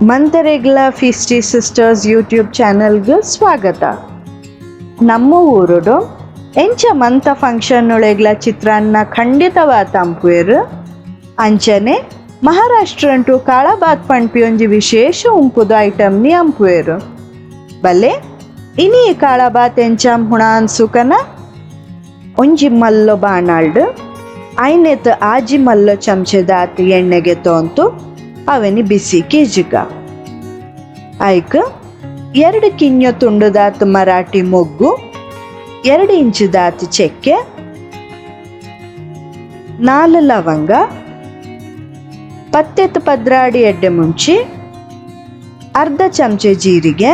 ಮಂತರೆಗ್ಲ ಫೀಸ್ಟಿ sisters YouTube ಚಾನಲ್ಗೆ ಸ್ವಾಗತ. ನಮ್ಮ ಊರುಡು ಎಂಚ ಮಂತ ಫಂಕ್ಷನ್ ಒಳಗ್ಲ ಚಿತ್ರಾನ್ನ ಖಂಡಿತವಾದ ತಂಪುವೆರು. ಅಂಚನೆ ಮಹಾರಾಷ್ಟ್ರನ್ ಟು ಕಾಳಬಾತ್ ಪಂಡ್ಪಿ ಒಂಜಿ ವಿಶೇಷ ಉಂಪುದು ಐಟಮ್ನಿ ಅಂಪುವೆರು. ಬಲ್ಲೆ ಇನಿ ಕಾಳಬಾತ್ ಎಂಚಾಂ ಹುಣ ಅನ್ಸುಕನ ಒಂಜಿ ಮಲ್ಲೊ ಬಾಣಾಲ್ಡ್ ಐನೆತ್ ಆಜಿ ಮಲ್ಲೊ ಚಮಚದಾತ್ ಎಣ್ಣೆಗೆ ತೊಂತು ಅವನಿ ಬಿಸಿ ಕೆಜಿಗ ಐಕ್ 2 ಕಿಂಜ ತುಂಡುದಾತ್ ಮರಾಠಿ ಮೊಗ್ಗು, 2 ಇಂಚುದಾತ್ ಚೆಕ್ಕೆ, 4 ಲವಂಗ, 10 ಪದ್ರಾಡಿ ಎಡ್ಡೆ ಮುಂಚಿ, ಅರ್ಧ ಚಮಚೆ ಜೀರಿಗೆ,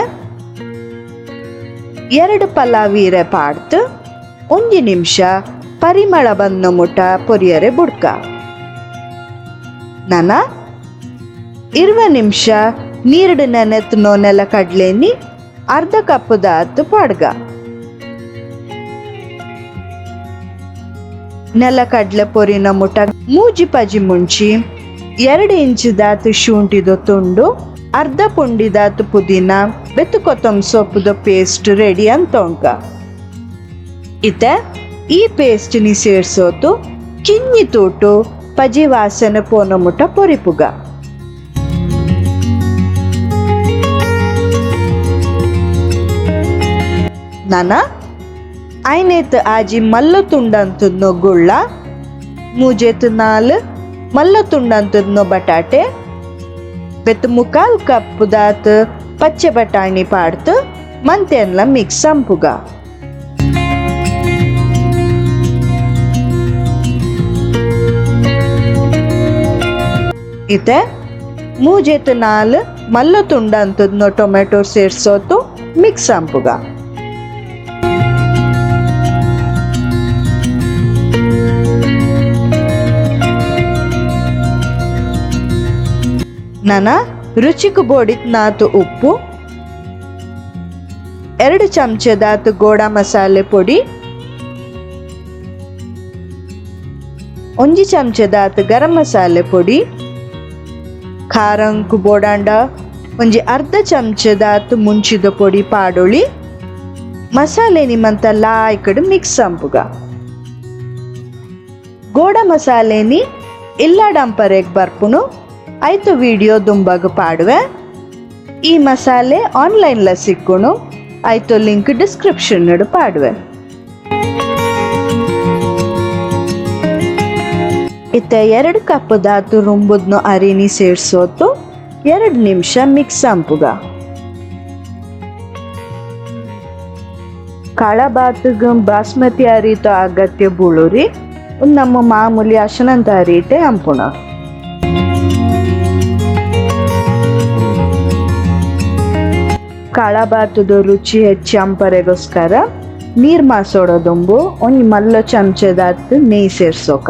2 ಪಲಾವೀರೆ ಪಾಡ್ತು 1 ನಿಮಿಷ ಪರಿಮಳ ಬಂದ ಮುಟ ಪೊರಿಯರೆ ಬುಡ್ಕ. ನನ 20 ನಿಮಿಷ ನೀರ್ಡು ನೆನೆತ್ನೋ ನೆಲ ಕಡ್ಲೆನಿ ಅರ್ಧ ಕಪ್ ದಾತ್ ಪಾಡ್ಗ. ನೆಲ ಕಡ್ಲೆ ಪೊರಿನ ಮುಟ ಮೂಜಿ ಪಜಿ ಮುಂಚಿ 2 ಇಂಚುದಾತ್ ಶುಂಠಿದು ತುಂಡು, ಅರ್ಧ ಪುಂಡಿದಾತ್ ಪುದೀನ ಬೆತ್ತು ಕೊತ್ತಂಬರಿ ಸೊಪ್ಪುದ ಪೇಸ್ಟ್ ರೆಡಿ ಅಂತೊಂಕ. ಇತ್ತೆ ಈ ಪೇಸ್ಟ್ ನಿ ಸೇರ್ಸೋತು ಕಿನ್ನಿ ತೂಟು ಪಜಿ ವಾಸನೆ ಪೋನ ಮುಟ ಪೊರಿಪುಗ. ನನ ಐನೇತ್ ಆಜಿ ಮಲ್ಲ ತುಂಡಂತದ್ನೋ ಗುಳ್ಳ, ಮೂಜೆತ್ 4 ಮಲ್ಲ ತುಂಡಂತದ್ನೋ ಬಟಾಟೆ, ಬೆತ್ 3/4 ಕಪ್ ದಾತ್ ಪಚ್ಚೆ ಬಟಾಣಿ ಪಾಡ್ತು ಮಂತೆನ್ಲ ಮಿಕ್ಸ್ ಸಂಪುಗ. ಇತೆ ಮೂಜೆತ್ 4 ಮಲ್ಲ ತುಂಡಂತದ್ನೋ ಟೊಮೆಟೊ ಸೇರ್ಸೋತು ಮಿಕ್ಸ್ ಸಂಪುಗ. ನನ ರುಚಿಗೆ ಬೋಡಿತ್ ನಾತು ಉಪ್ಪು, 2 ಚಮಚದಾತು ಗೋಡಾ ಮಸಾಲೆ ಪೊಡಿ, 1 ಚಮಚದಾತು ಗರಂ ಮಸಾಲೆ ಪೊಡಿ, ಖಾರಂಕು ಬೋಡಾಂಡ ಒಂಜಿ ಅರ್ಧ ಚಮಚದಾತು ಮುಂಚಿದ ಪೊಡಿ ಪಾಡೊಳಿ ಮಸಾಲೆ ನಿಮ್ಮಂತ ಲಾಯ್ಕಡ್ ಮಿಕ್ಸ್ ಸಂಪುಗ. ಗೋಡಾ ಮಸಾಲೆನಿ ಇಲ್ಲ ಡಂಪರೆಗ್ ಬರ್ಪುನು ಐತು ವಿಡಿಯೋ ದುಂಬಗ ಪಾಡುವೆ. ಈ ಮಸಾಲೆ ಆನ್ಲೈನ್ಲ ಸಿಕ್ಕುಣು ಐತು ಲಿಂಕ್ ಡಿಸ್ಕ್ರಿಪ್ಷನ್ ಪಾಡುವೆ. ಇತ್ತ 2 ಕಪ್ ದಾತು ರುಂಬುದ್ನು ಅರಿನಿ ಸೇರ್ಸೋತು 2 ನಿಮಿಷ ಮಿಕ್ಸ್ ಸಂಪುಗ. ಕಾಳಬಾತ್ಗೆ ಬಾಸ್ಮತಿ ಅರಿತ ಅಗತ್ಯ ಬುಳುರಿ ನಮ್ಮ ಮಾಮೂಲಿ ಅಶನಂತ ಅರಿತೆ ಅಂಪುಣ. ಕಾಳಬಾತದ ರುಚಿ ಹೆಚ್ಚಂಪರೆಗೋಸ್ಕರ ನೀರ್ ಮಾಸೋಡದುಂಬು ಒಂಜಿ ಮಲ್ಲ ಚಮಚದಾತ್ ನೆಯ್ ಸೇರ್ಸೋಕ.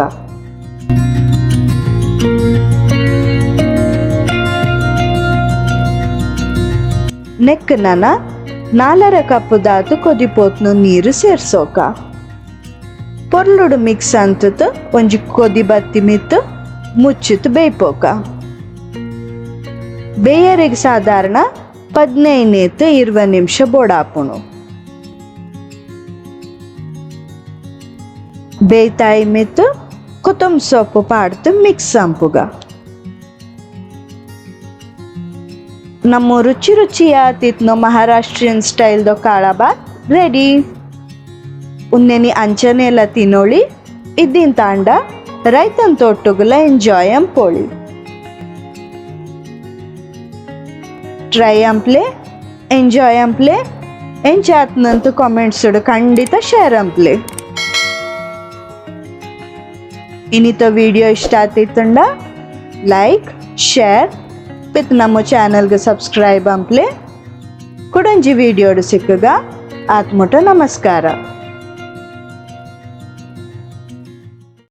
ನೆಕ್ ನನ 4 ಕಪ್ ದಾತು ಕೊದಿಪೋತ್ನು ನೀರು ಸೇರ್ಸೋಕ. ಪೊರ್ಲುಡು ಮಿಕ್ಸ್ ಅಂತತ್ ಒಂಜಿ ಕೊದಿ ಬತ್ತಿ ಮಿತ್ ಮುಚ್ಚಿತ್ ಬೇಯ್ಪೋಕ. ಬೇಯರಿಗೆ ಸಾಧಾರಣ 15-20 ನಿಮಿಷ ಬೋಡಾಪುಣು. ಬೇಯ್ತಾಯಿ ಮಿತ್ ಕೊತ್ತಂಬರಿ ಸೊಪ್ಪು ಪಾಡ್ತು ಮಿಕ್ಸ್ ಸಂಪುಗ. ನಮ್ಮ ರುಚಿ ರುಚಿಯಾತಿತ್ನೋ ಮಹಾರಾಷ್ಟ್ರಿಯನ್ ಸ್ಟೈಲ್ದೋ ಕಾಳಬಾತ್ ರೆಡಿ. ಉನ್ನೆನಿ ಅಂಚನೆಲ್ಲ ತಿನ್ನೋಳಿ ಇದ್ದಿನ ತಾಂಡ ರೈತನ್ ತೊಟ್ಟುಗುಲ ಎಂಜಾಯ್ ಅಂಪೋಳಿ. ಟ್ರೈ ಅಂಪ್ಲೆ ಎಂಜಾಯ್ ಅಂಪ್ಲೆ ಎಂಚಾತ್ನಂತೂ ಕಾಮೆಂಟ್ಸ್ ಖಂಡಿತ ಶೇರ್ ಅಂಪ್ಲೆ. ಇನ್ನಿತ ವಿಡಿಯೋ ಇಷ್ಟ ಆತಿತ್ತಂಡ ಲೈಕ್ ಶೇರ್ ಪಿತ್ ನಮ್ಮ ಚಾನಲ್ಗೆ ಸಬ್ಸ್ಕ್ರೈಬ್ ಅಂಪ್ಲೆ. ಕುಡಂಜಿ ವಿಡಿಯೋಡು ಸಿಕ್ಕಗ ಆತ್ಮುಟ ನಮಸ್ಕಾರ.